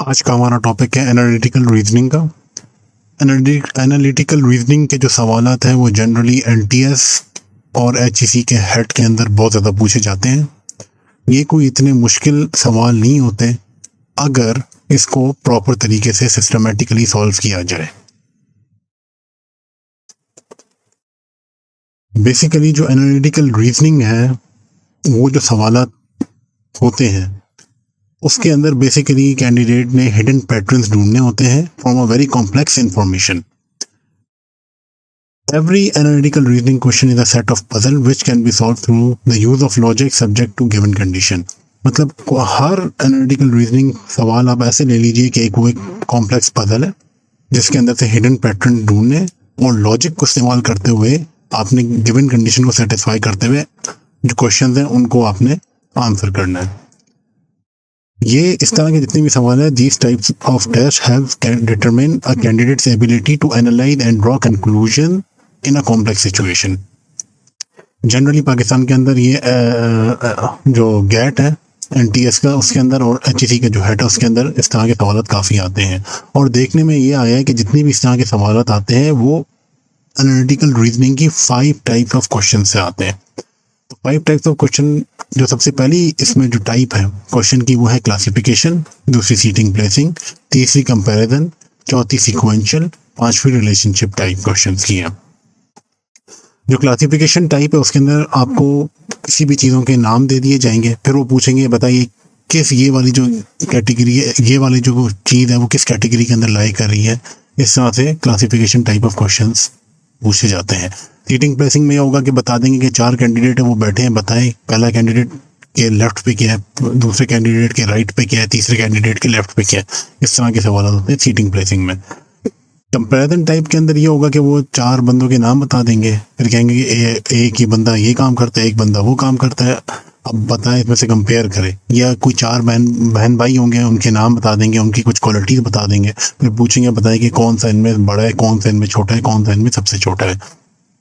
आज का हमारा टॉपिक है एनालिटिकल रीजनिंग का। एनालिटिकल रीजनिंग के जो सवालात हैं वो जनरली एलटीएस और एचईसी के हेड के अंदर बहुत ज़्यादा पूछे जाते हैं। ये कोई इतने मुश्किल सवाल नहीं होते अगर इसको प्रॉपर तरीके से सिस्टमेटिकली सॉल्व किया जाए। बेसिकली जो एनालिटिकल रीजनिंग है वो जो सवालात होते हैं उसके अंदर बेसिकली कैंडिडेट ने हिडन पैटर्न्स ढूंढने होते हैं from a very complex information. Every analytical reasoning question is a set of puzzle which can be solved through the use of logic subject to given condition। मतलब हर analytical reasoning सवाल आप ऐसे ले लीजिए कि वो एक कॉम्प्लेक्स पजल है जिसके अंदर से हिडन पैटर्न ढूंढने और लॉजिक को इस्तेमाल करते हुए आपने गिवन कंडीशन को सेटिस्फाई करते हुए जो क्वेश्चन हैं उनको आपने आंसर करना है। ये इस तरह के जितने भी सवाल है, these types of tests have determine a candidate's ability to analyze and draw conclusion in a complex situation। Generally Pakistan के अंदर ये जो गेट है एनटीएस का उसके अंदर और एचईसी का जो हेड है उसके अंदर इस तरह के सवालात काफ़ी आते हैं। और देखने में ये आया है कि जितनी भी इस तरह के सवालात आते हैं वो एनालिटिकल रीजनिंग की 5 टाइप्स ऑफ क्वेश्चन से आते हैं। तो 5 टाइप्स ऑफ क्वेश्चन, जो सबसे पहली इसमें जो टाइप है क्वेश्चन की वो है क्लासिफिकेशन, दूसरी सीटिंग प्लेसिंग, तीसरी कंपैरिजन, चौथी सीक्वेंशियल, पांचवी रिलेशनशिप टाइप क्वेश्चंस की है। जो क्लासिफिकेशन टाइप है उसके अंदर आपको किसी भी चीज़ों के नाम दे दिए जाएंगे, फिर वो पूछेंगे बताइए किस ये वाली जो कैटेगरी है, ये वाली जो चीज़ है वो किस कैटेगरी के अंदर लाई कर रही है। इस तरह से क्लासिफिकेशन टाइप ऑफ क्वेश्चंस पूछे जाते हैं। सीटिंग प्लेसिंग में यह होगा कि बता देंगे कि 4 कैंडिडेट है वो बैठे हैं, बताएं पहला कैंडिडेट के लेफ्ट पे क्या है, दूसरे कैंडिडेट के राइट पे क्या है, तीसरे कैंडिडेट के लेफ्ट पे क्या है। इस तरह के सवाल होते हैं सीटिंग प्लेसिंग में। कंपैरिजन टाइप के अंदर ये होगा कि वो 4 बंदों के नाम बता देंगे, फिर कहेंगे कि एक ही बंदा ये काम करता है, एक बंदा वो काम करता है, अब बताएं इसमें से कंपेयर करें। या कोई 4 बहन भाई होंगे, उनके नाम बता देंगे, उनकी कुछ क्वालिटीज़ बता देंगे, फिर पूछेंगे बताएं कि कौन सा इनमें बड़ा है, कौन सा इनमें छोटा है, कौन सा इनमें सबसे छोटा है।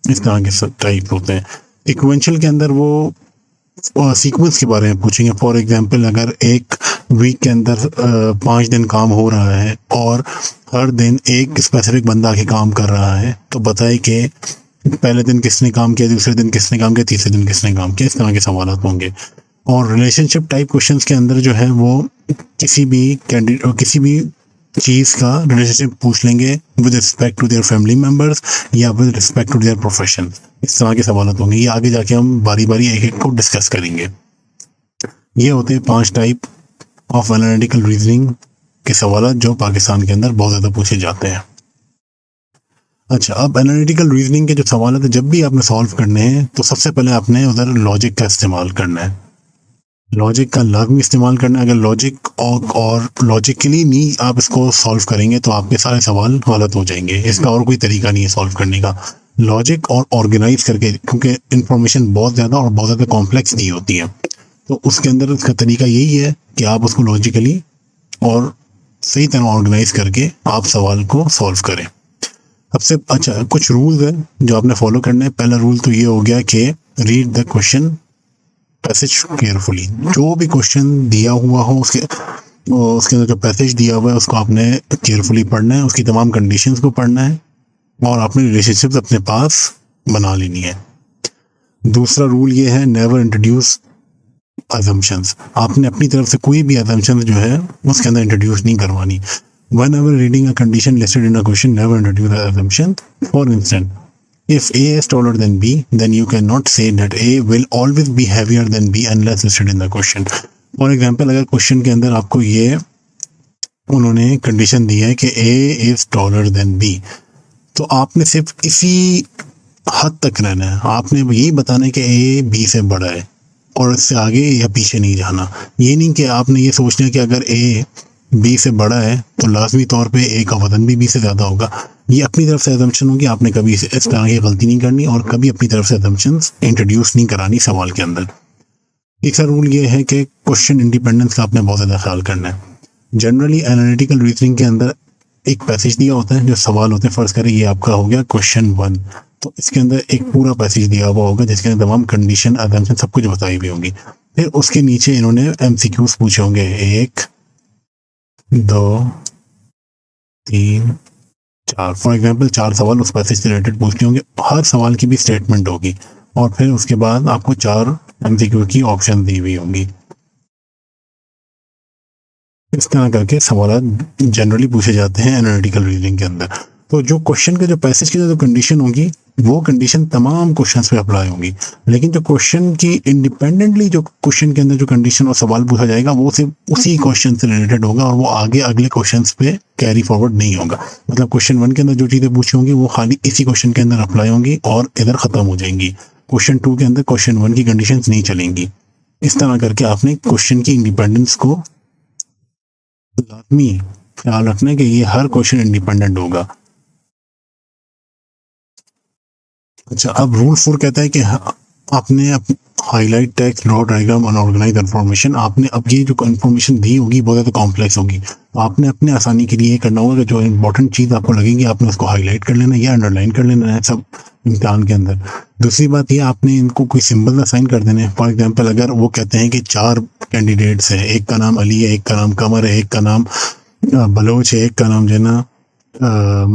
इस तरह के सब टाइप होते हैं। सीक्वेंशियल के अंदर वो सीक्वेंस के बारे में पूछेंगे। फॉर एग्जांपल अगर एक वीक के अंदर 5 दिन काम हो रहा है और हर दिन एक स्पेसिफिक बंदा आके काम कर रहा है, तो बताए कि पहले दिन किसने काम किया, दूसरे दिन किसने काम किया, तीसरे दिन किसने काम किया। इस तरह के सवाल होंगे। और रिलेशनशिप टाइप क्वेश्चंस के अंदर जो है वो किसी भी कैंडिडेट और किसी भी चीज़ का रिलेशनशिप पूछ लेंगे with respect to their family members या with respect to their profession. इस तरह के सवाल होंगे। ये आगे जाके हम बारी बारी एक एक को डिस्कस करेंगे। ये होते हैं 5 टाइप ऑफ एनालिटिकल रीजनिंग के सवाल जो पाकिस्तान के अंदर बहुत ज़्यादा पूछे जाते हैं। अच्छा, अब एनालिटिकल रीजनिंग के जो सवाल है जब भी आपने सॉल्व करने हैं तो सबसे पहले आपने उधर लॉजिक का इस्तेमाल करना है। लॉजिक का लाजमी इस्तेमाल करना है। अगर लॉजिक और लॉजिकली नहीं आप इसको सॉल्व करेंगे तो आपके सारे सवाल गलत हो जाएंगे। इसका और कोई तरीका नहीं है सॉल्व करने का। लॉजिक और ऑर्गेनाइज करके, क्योंकि इंफॉर्मेशन बहुत ज़्यादा और बहुत ज़्यादा कॉम्प्लेक्स दी होती है, तो उसके अंदर उसका तरीका यही है कि आप उसको लॉजिकली और सही तरह ऑर्गेनाइज करके आप सवाल को सॉल्व करें। सबसे अच्छा कुछ रूल्स हैं जो आपने फॉलो करने हैं। पहला रूल तो ये हो गया कि read the question passage carefully. जो भी क्वेश्चन दिया हुआ हो उसके अंदर जो पैसेज दिया हुआ है उसको आपने केयरफुली पढ़ना है, उसकी तमाम कंडीशंस को पढ़ना है और अपनी रिलेशनशिप्स अपने पास बना लेनी है। दूसरा रूल ये है नेवर इंट्रोड्यूस अजम्पशंस। आपने अपनी तरफ से कोई भी अजम्पशन जो है उसके अंदर इंट्रोड्यूस नहीं करवानी। Whenever reading a condition listed in a question, never introduce an assumption. For instance, if A is taller than B, then you cannot say that A will always be heavier than B unless listed in the question. For example, अगर question के अंदर आपको ये उन्होंने condition दी है कि A is taller than B, तो आपने सिर्फ इसी हद तक रहना है। आपने यही बताना है कि A B से बड़ा है और इससे आगे या पीछे नहीं जाना। ये नहीं कि आपने ये सोचना है कि अगर A बी से बड़ा है तो लाजमी तौर पे ए का वजन भी बी से ज़्यादा होगा। ये अपनी तरफ से अजम्पशन होगी। आपने कभी इस तरह की गलती नहीं करनी और कभी अपनी तरफ से अजम्पशंस इंट्रोड्यूस नहीं करानी सवाल के अंदर। तीसरा रूल ये है कि क्वेश्चन इंडिपेंडेंस का आपने बहुत ज़्यादा ख्याल करना है। जनरली एनालिटिकल रीजनिंग के अंदर एक पैसेज दिया होता है जो सवाल होते हैं। फ़र्ज़ करें ये आपका हो गया क्वेश्चन 1, तो इसके अंदर एक पूरा पैसेज दिया हुआ होगा जिसके अंदर तमाम कंडीशन अजम्पशन सब कुछ बताई हुई होंगी। फिर उसके नीचे इन्होंने MCQs पूछे होंगे, एक 2, 3, 4, फॉर एग्जाम्पल 4 सवाल उस पैसेज से रिलेटेड पूछने होंगे, हर सवाल की भी स्टेटमेंट होगी और फिर उसके बाद आपको 4 एमसीक्यू की ऑप्शन दी हुई होंगी। इस तरह करके सवाल जनरली पूछे जाते हैं एनालिटिकल रीजनिंग के अंदर। तो जो क्वेश्चन के जो पैसेज की जो कंडीशन होगी वो कंडीशन तमाम क्वेश्चंस पे अप्लाई होंगी, लेकिन जो क्वेश्चन की इंडिपेंडेंटली जो क्वेश्चन के अंदर जो कंडीशन और सवाल पूछा जाएगा वो सिर्फ उसी क्वेश्चन से रिलेटेड होगा और वो आगे अगले क्वेश्चंस पे कैरी फॉरवर्ड नहीं होगा। मतलब क्वेश्चन 1 के अंदर जो चीज़ें पूछी होंगी वो खाली इसी क्वेश्चन के अंदर अप्लाई होंगी और इधर ख़त्म हो जाएंगी। क्वेश्चन 2 के अंदर क्वेश्चन 1 की कंडीशन नहीं चलेंगी। इस तरह करके आपने क्वेश्चन की इंडिपेंडेंस को लाजमी ख्याल रखना है कि ये हर क्वेश्चन इंडिपेंडेंट होगा। अच्छा, अब रूल 4 कहता है कि आपने highlight text, draw diagram, unorganise information. आपने अब ये जो इन्फॉर्मेशन दी होगी बहुत ज़्यादा कॉम्प्लेक्स होगी, तो आपने अपने आसानी के लिए ये करना होगा कि जो इंपॉर्टेंट चीज़ आपको लगेगी आपने उसको हाईलाइट कर लेना या अंडरलाइन कर लेना है सब इम्तिहान के अंदर। दूसरी बात ये, आपने इनको कोई सिंबल असाइन कर देने। फॉर एग्जाम्पल अगर वो कहते हैं कि 4 कैंडिडेट्स हैं, एक का नाम अली है, एक का नाम कमर है, एक का नाम बलोच है, एक का नाम जो है ना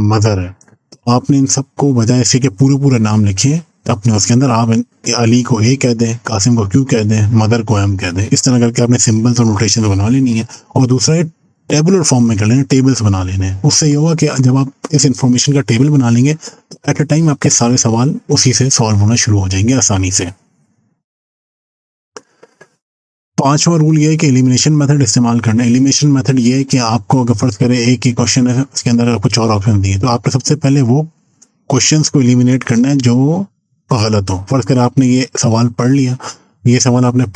मदर है, तो आपने इन सबको बजाय इसके पूरा नाम लिखिए अपने उसके अंदर। आप अली को ए कह दें, कासिम को क्यू कह दें, मदर को एम कह दें। इस तरह करके आपने सिंबल्स और नोटेशन बना लेनी है। और दूसरा ये टेबुलर फॉर्म में कर लेना, टेबल्स बना लेने हैं। उससे ये होगा कि जब आप इस इंफॉर्मेशन का टेबल बना लेंगे तो एट अ टाइम आपके सारे सवाल उसी से सॉल्व होना शुरू हो जाएंगे आसानी से। 5वां रूल ये है कि एलिमिनेशन मेथड इस्तेमाल करना है। एलिमिनेशन मेथड ये है कि आपको अगर फर्ज करें एक ही क्वेश्चन है, उसके अंदर कुछ और ऑप्शन दिए, तो आपने सबसे पहले वो क्वेश्चंस को एलिमिनेट करना है जो गलत हो। फर्ज करें आपने ये सवाल पढ़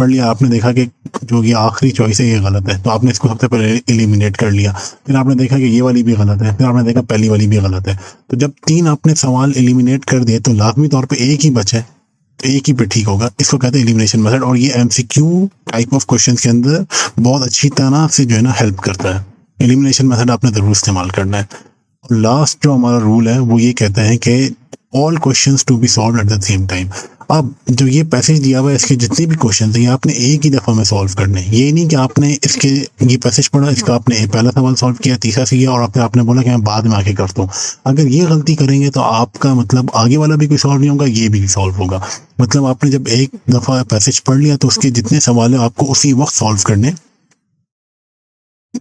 लिया, आपने देखा कि जो ये आखिरी चॉइस है ये गलत है, तो आपने इसको सबसे पहले एलिमिनेट कर लिया। फिर आपने देखा कि ये वाली भी गलत है, फिर आपने देखा पहली वाली भी गलत है। तो जब 3 आपने सवाल एलिमिनेट कर दिए तो लाजमी तौर पे एक ही बचा है, तो एक ही पे ठीक होगा। इसको कहते हैं एलिमिनेशन मेथड और ये एमसीक्यू टाइप ऑफ क्वेश्चंस के अंदर बहुत अच्छी तरह से जो है ना हेल्प करता है। एलिमिनेशन मेथड आपने ज़रूर इस्तेमाल करना है। लास्ट जो हमारा रूल है वो ये कहता है कि all questions to be solve at the same time. अब जो ये पैसेज दिया हुआ है इसके जितने भी क्वेश्चन हैं ये आपने एक ही दफ़ा में सॉल्व करने हैं। ये नहीं कि आपने इसके ये पैसेज पढ़ा, इसका आपने पहला सवाल सॉल्व किया, तीसरा से किया और फिर आपने बोला कि मैं बाद में आके करता हूँ। अगर ये गलती करेंगे तो आपका मतलब आगे वाला भी कोई सॉल्व नहीं होगा, ये भी सॉल्व होगा। मतलब आपने जब एक दफ़ा पैसेज पढ़ लिया तो उसके जितने सवाल है आपको उसी वक्त सॉल्व करने,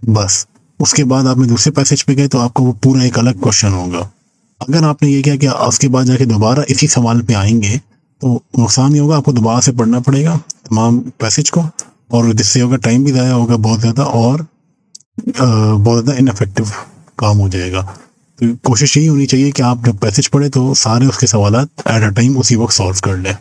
बस। उसके बाद आपने दूसरे पैसेज पे गए तो आपको वो पूरा एक अलग क्वेश्चन होगा। अगर आपने ये किया कि उसके बाद जाके दोबारा इसी सवाल पे आएंगे तो नुकसान ही होगा, आपको दोबारा से पढ़ना पड़ेगा तमाम पैसेज को और जिससे होगा टाइम भी ज़ाया होगा बहुत ज़्यादा और बहुत ज़्यादा इनफेक्टिव काम हो जाएगा। तो कोशिश यही होनी चाहिए कि आप जब पैसेज पढ़े तो सारे उसके सवाल एट अ टाइम उसी वक्त सॉल्व कर लें।